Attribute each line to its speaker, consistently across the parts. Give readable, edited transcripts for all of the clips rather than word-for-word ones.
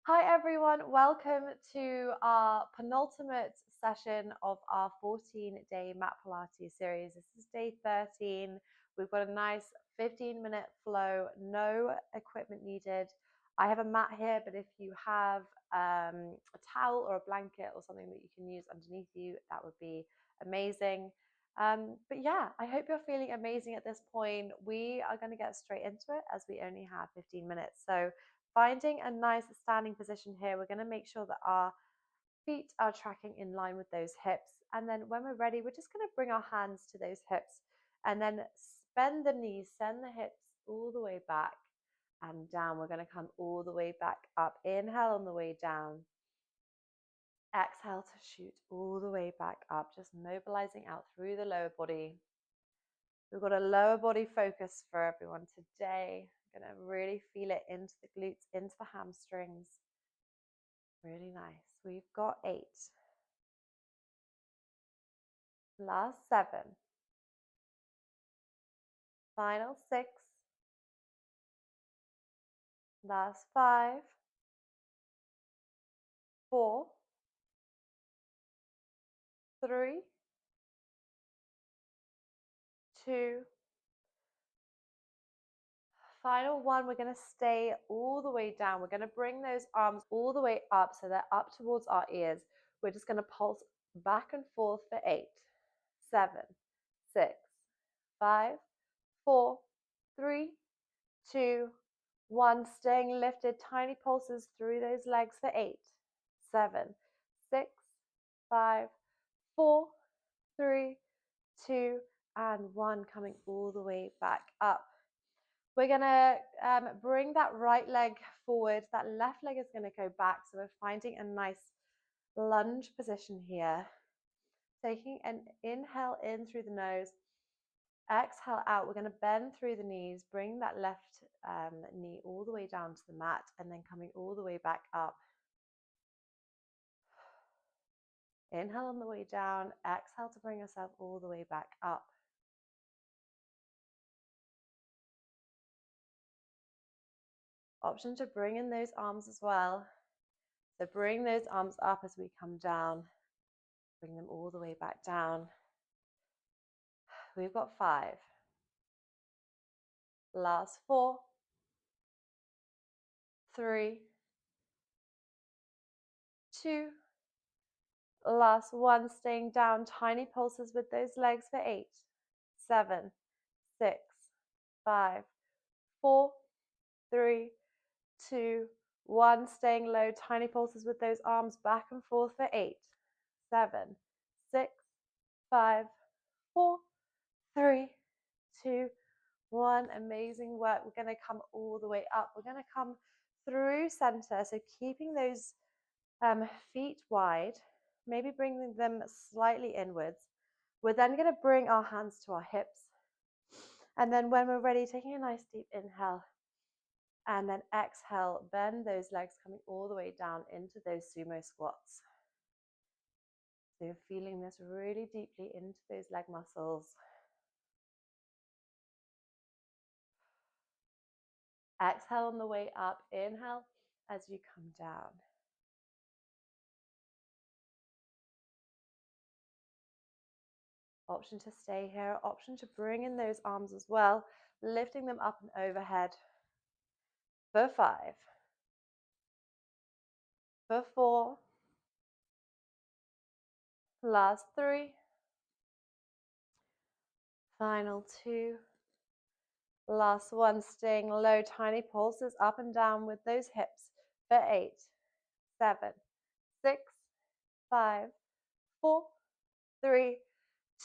Speaker 1: Hi everyone, welcome to our penultimate session of our 14-day mat Pilates series. This is day 13. We've got a nice 15-minute flow, no equipment needed. I have a mat here, but if you have a towel or a blanket or something that you can use underneath you, that would be amazing. But yeah, I hope you're feeling amazing at this point. We are going to get straight into it as we only have 15 minutes. So finding a nice standing position here, we're going to make sure that our feet are tracking in line with those hips. And then when we're ready, we're just going to bring our hands to those hips and then bend the knees, send the hips all the way back and down. We're going to come all the way back up. Inhale on the way down. Exhale to shoot all the way back up, just mobilizing out through the lower body. We've got a lower body focus for everyone today. I'm going to really feel it into the glutes, into the hamstrings. Really nice. We've got 8. Last 7. Final 6. Last 5. 4. 3. 2. Final 1. We're going to stay all the way down. We're going to bring those arms all the way up so they're up towards our ears. We're just going to pulse back and forth for 8, 7, 6, 5, 4, 3, 2, 1. Staying lifted, tiny pulses through those legs for 8, 7, 6, 5, 4, 3, 2, and 1. Coming all the way back up. We're going to bring that right leg forward. That left leg is going to go back. So we're finding a nice lunge position here. Taking an inhale in through the nose. Exhale out. We're going to bend through the knees, bring that left knee all the way down to the mat, and then coming all the way back up. Inhale on the way down, exhale to bring yourself all the way back up. Option to bring in those arms as well. So bring those arms up as we come down. Bring them all the way back down. We've got 5. Last 4. 3. 2. Last 1. Staying down. Tiny pulses with those legs for 8. 7. 6. 5. 4. 3. 2. 1. Staying low. Tiny pulses with those arms back and forth for 8. 7. 6. 5. 4. 3. 2. 1. Amazing work. We're going to come all the way up. We're going to come through center. So keeping those feet wide, maybe bringing them slightly inwards. We're then going to bring our hands to our hips. And then when we're ready, taking a nice deep inhale. And then exhale, bend those legs coming all the way down into those sumo squats. So you're feeling this really deeply into those leg muscles. Exhale on the way up. Inhale as you come down. Option to stay here. Option to bring in those arms as well, lifting them up and overhead. For 5. For 4. Last 3. Final 2. Last 1. Staying low, tiny pulses up and down with those hips for 8, 7, 6, 5, 4, 3,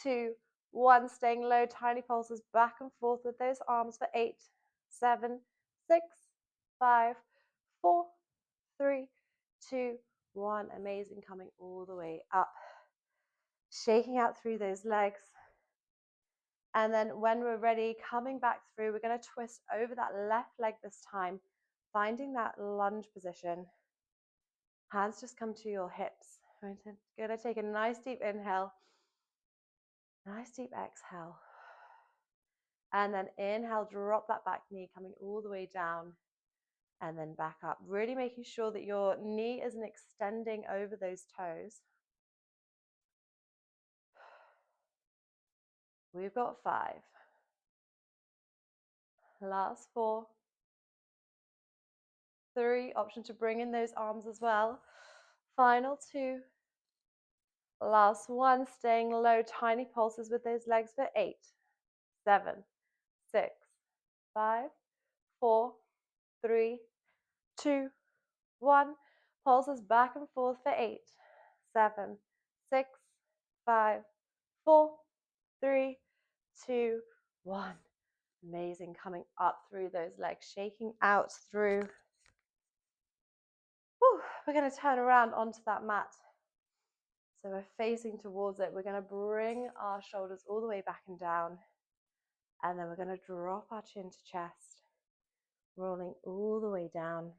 Speaker 1: 2, 1. Staying low, tiny pulses back and forth with those arms for 8, 7, 6, 5, 4, 3, 2, 1. Amazing. Coming all the way up. Shaking out through those legs. And then when we're ready, coming back through, we're going to twist over that left leg this time, finding that lunge position. Hands just come to your hips. We're going to take a nice deep inhale, nice deep exhale. And then inhale, drop that back knee, coming all the way down. and then back up. Really making sure that your knee isn't extending over those toes. We've got 5. Last 4. 3. Option to bring in those arms as well. Final 2. Last 1. Staying low, tiny pulses with those legs for 8, 7, 6, 5, 4, 3, 2, 1. Pulses back and forth for 8, 7, 6, 5, 4, 3, 2, 1. Amazing. Coming up through those legs, shaking out through. Whew. We're going to turn around onto that mat. So we're facing towards it. We're going to bring our shoulders all the way back and down. And then we're going to drop our chin to chest, rolling all the way down.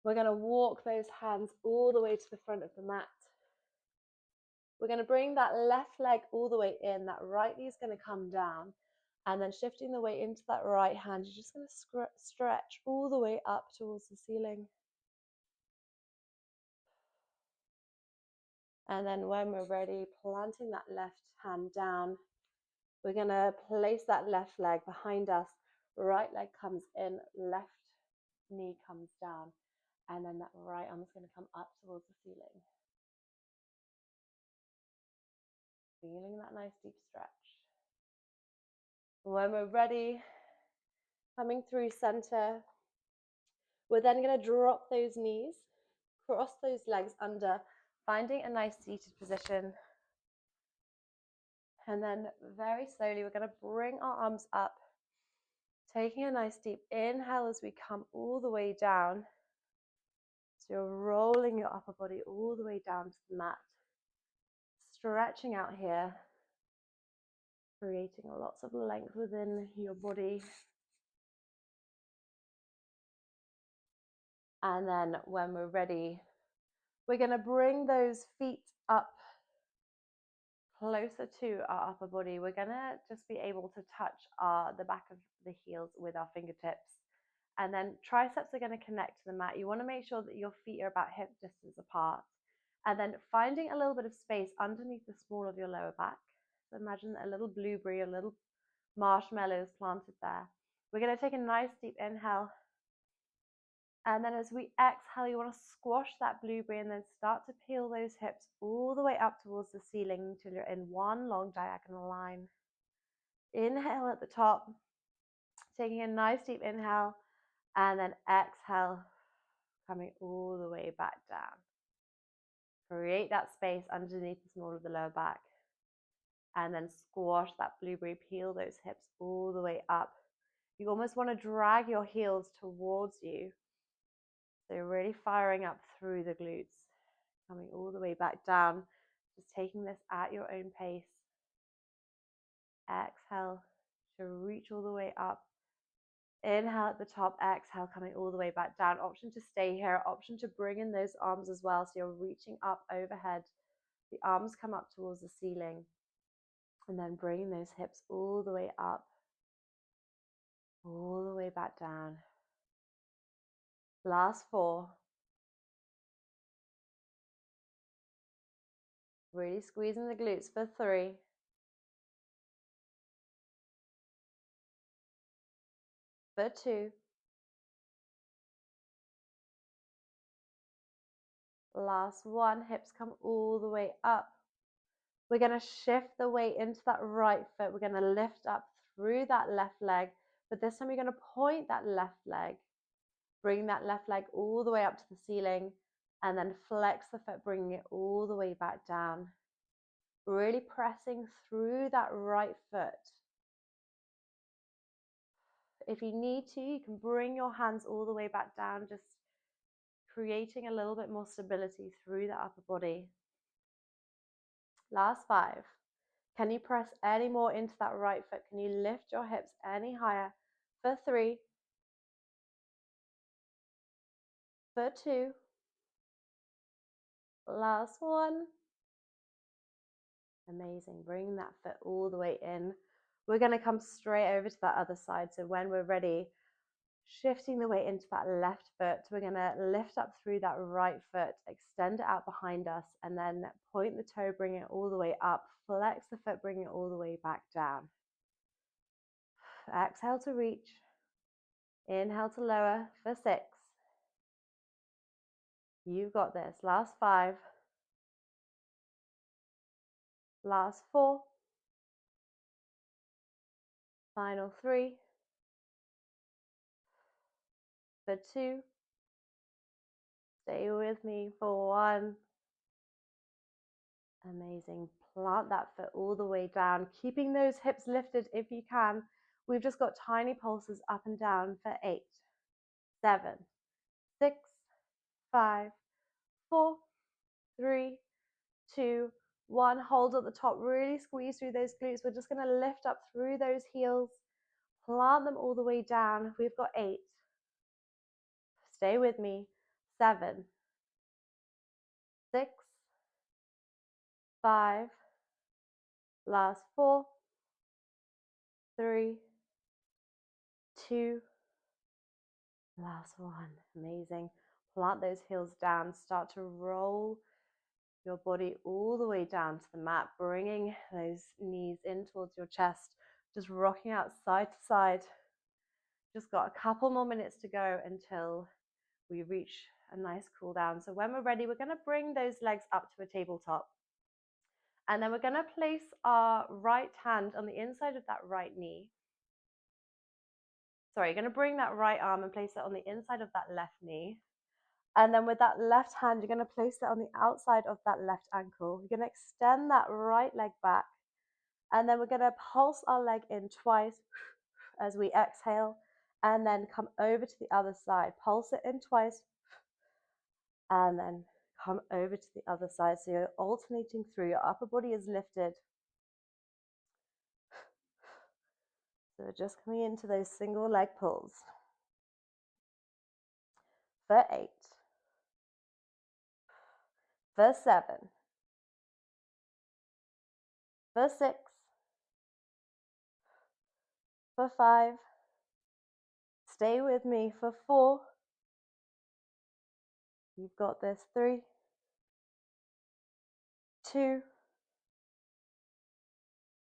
Speaker 1: We're going to walk those hands all the way to the front of the mat. We're going to bring that left leg all the way in. That right knee is going to come down. And then shifting the weight into that right hand, you're just going to stretch all the way up towards the ceiling. And then when we're ready, planting that left hand down, we're going to place that left leg behind us. Right leg comes in, left knee comes down. And then that right arm is going to come up towards the ceiling. Feeling that nice deep stretch. When we're ready, coming through center, we're then going to drop those knees, cross those legs under, finding a nice seated position. And then very slowly, we're going to bring our arms up, taking a nice deep inhale as we come all the way down. So you're rolling your upper body all the way down to the mat, stretching out here, creating lots of length within your body. And then when we're ready, we're going to bring those feet up closer to our upper body. We're going to just be able to touch the back of the heels with our fingertips. And then triceps are going to connect to the mat. You want to make sure that your feet are about hip distance apart. And then finding a little bit of space underneath the small of your lower back. So imagine a little blueberry, a little marshmallow is planted there. We're going to take a nice deep inhale. And then as we exhale, you want to squash that blueberry and then start to peel those hips all the way up towards the ceiling until you're in one long diagonal line. Inhale at the top, taking a nice deep inhale, and then exhale, coming all the way back down. Create that space underneath the small of the lower back. And then squash that blueberry, peel those hips all the way up. You almost want to drag your heels towards you. So you're really firing up through the glutes, coming all the way back down, just taking this at your own pace. Exhale to reach all the way up. Inhale at the top, exhale, coming all the way back down. Option to stay here, option to bring in those arms as well. So you're reaching up overhead. The arms come up towards the ceiling. And then bringing those hips all the way up, all the way back down. Last 4. Really squeezing the glutes for 3. For 2. Last 1. Hips come all the way up. We're going to shift the weight into that right foot. We're going to lift up through that left leg. But this time you're going to point that left leg. Bring that left leg all the way up to the ceiling. And then flex the foot, bringing it all the way back down. Really pressing through that right foot. If you need to, you can bring your hands all the way back down, just creating a little bit more stability through the upper body. Last 5. Can you press any more into that right foot? Can you lift your hips any higher? For 3. For 2. Last 1. Amazing. Bring that foot all the way in. We're going to come straight over to that other side. So when we're ready, Shifting the weight into that left foot, we're going to lift up through that right foot, extend it out behind us, and then point the toe, bring it all the way up, flex the foot, bring it all the way back down. Exhale to reach, inhale to lower for 6. You've got this. Last 5, last 4, final 3, for 2, stay with me for 1. Amazing. Plant that foot all the way down, keeping those hips lifted if you can. We've just got tiny pulses up and down for 8, 7, 6, 5, 4, 3, 2, 1. Hold at the top. Really squeeze through those glutes. We're just going to lift up through those heels. Plant them all the way down. We've got 8. Stay with me. 7, 6, 5, last 4, 3, 2, last 1. Amazing. Plant those heels down. Start to roll your body all the way down to the mat, bringing those knees in towards your chest, just rocking out side to side. Just got a couple more minutes to go until we reach a nice cool down. So when we're ready, we're going to bring those legs up to a tabletop. And then we're going to place our right hand on the inside of that right knee. Sorry, you're going to bring that right arm and place it on the inside of that left knee. And then with that left hand, you're going to place it on the outside of that left ankle. You're going to extend that right leg back. And then we're going to pulse our leg in twice as we exhale. And then come over to the other side. Pulse it in twice. And then come over to the other side. So you're alternating through. Your upper body is lifted. So we're just coming into those single leg pulls. For 8. For 7. For 6. For 5. Stay with me for 4. You've got this. 3, 2,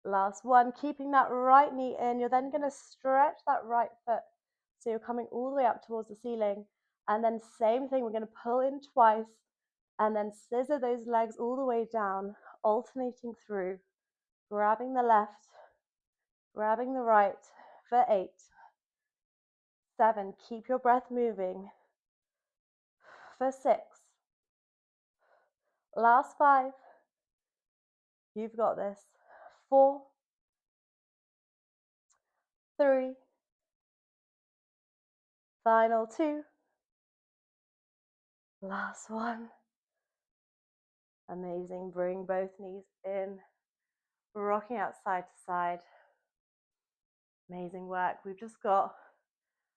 Speaker 1: last 1. Keeping that right knee in. You're then going to stretch that right foot. So you're coming all the way up towards the ceiling. And then same thing, we're going to pull in twice. And then scissor those legs all the way down, alternating through. Grabbing the left, grabbing the right for 8. 7, keep your breath moving. For 6. Last 5. You've got this. 4, 3, final 2, last 1. Amazing. Bring both knees in, rocking out side to side. Amazing work. We've just got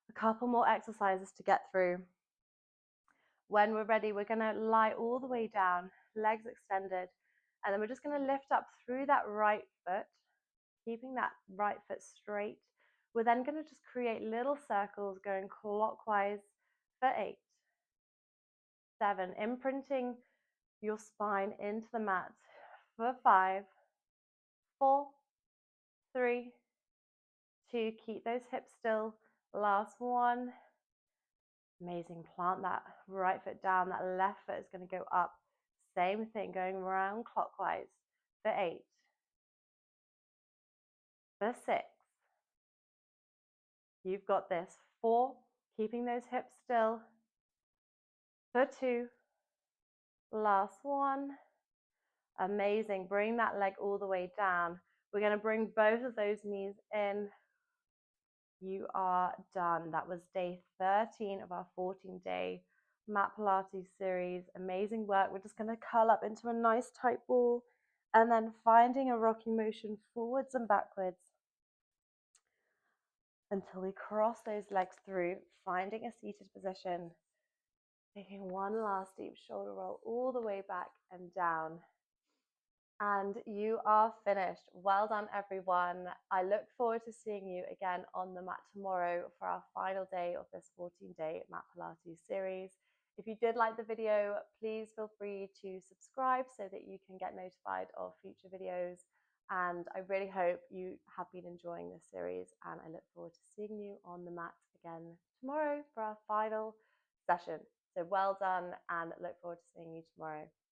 Speaker 1: a couple more exercises to get through. When we're ready, we're going to lie all the way down, legs extended, and then we're just going to lift up through that right foot, keeping that right foot straight. We're then going to just create little circles going clockwise for 8, 7, imprinting your spine into the mat for 5, 4, 3, 2, keep those hips still, last 1. Amazing. Plant that right foot down, that left foot is going to go up. Same thing, going around clockwise for 8, for 6. You've got this. 4, keeping those hips still. For 2, last 1. Amazing. Bring that leg all the way down. We're going to bring both of those knees in. You are done. That was day 13 of our 14-day mat Pilates series. Amazing work. We're just going to curl up into a nice tight ball and then finding a rocking motion forwards and backwards until we cross those legs through, finding a seated position, taking one last deep shoulder roll all the way back and down. And you are finished. Well done, everyone. I look forward to seeing you again on the mat tomorrow for our final day of this 14-day mat Pilates series. If you did like the video, please feel free to subscribe so that you can get notified of future videos. And I really hope you have been enjoying this series, and I look forward to seeing you on the mat again tomorrow for our final session. So well done, and look forward to seeing you tomorrow.